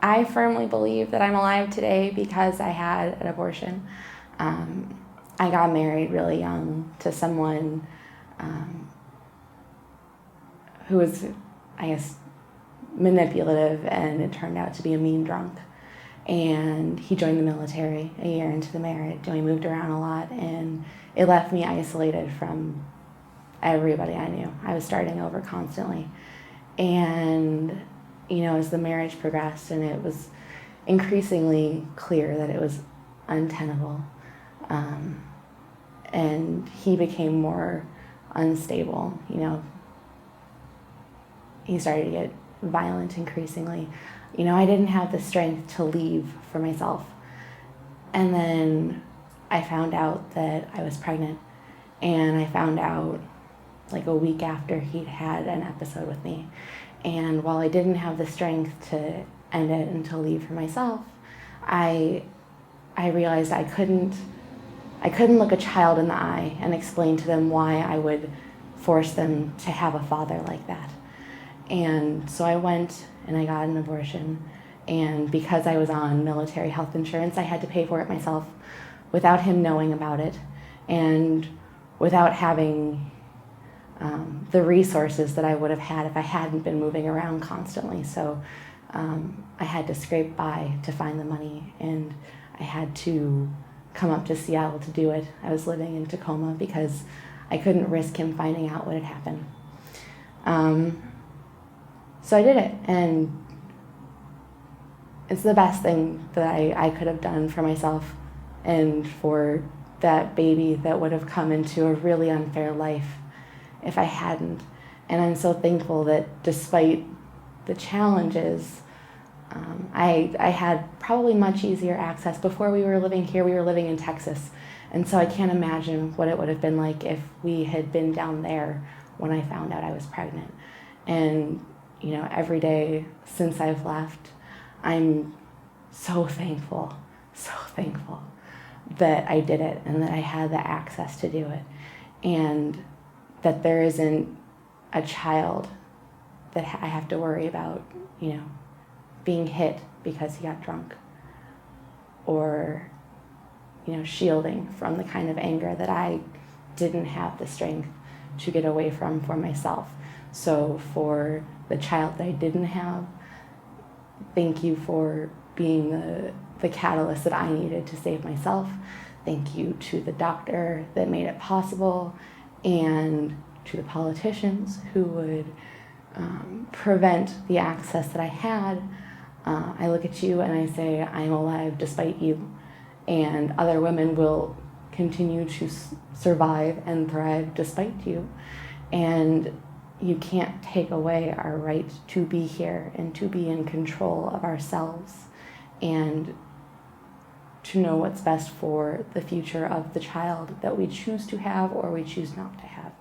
I firmly believe that I'm alive today because I had an abortion. I got married really young to someone who was, I guess, manipulative, and it turned out to be a mean drunk. And he joined the military a year into the marriage, and we moved around a lot, and it left me isolated from everybody I knew. I was starting over constantly. And, as the marriage progressed and it was increasingly clear that it was untenable, and he became more unstable, he started to get violent increasingly. I didn't have the strength to leave for myself. And then I found out that I was pregnant, and I found out like a week after he'd had an episode with me. And while I didn't have the strength to end it and to leave for myself, I realized I couldn't look a child in the eye and explain to them why I would force them to have a father like that. And so I went and I got an abortion, and because I was on military health insurance, I had to pay for it myself without him knowing about it, and without having the resources that I would have had if I hadn't been moving around constantly. So I had to scrape by to find the money, and I had to come up to Seattle to do it. I was living in Tacoma because I couldn't risk him finding out what had happened. So I did it, and it's the best thing that I could have done for myself and for that baby that would have come into a really unfair life if I hadn't. And I'm so thankful that despite the challenges, I had probably much easier access. Before we were living here, we were living in Texas, and so I can't imagine what it would have been like if we had been down there when I found out I was pregnant. And every day since I've left, I'm so thankful that I did it and that I had the access to do it, and that there isn't a child that I have to worry about, being hit because he got drunk, or, shielding from the kind of anger that I didn't have the strength to get away from for myself. So for the child that I didn't have, thank you for being the catalyst that I needed to save myself. Thank you to the doctor that made it possible, and to the politicians who would prevent the access that I had. I look at you and I say, I'm alive despite you, and other women will continue to survive and thrive despite you. And you can't take away our right to be here and to be in control of ourselves and to know what's best for the future of the child that we choose to have or we choose not to have.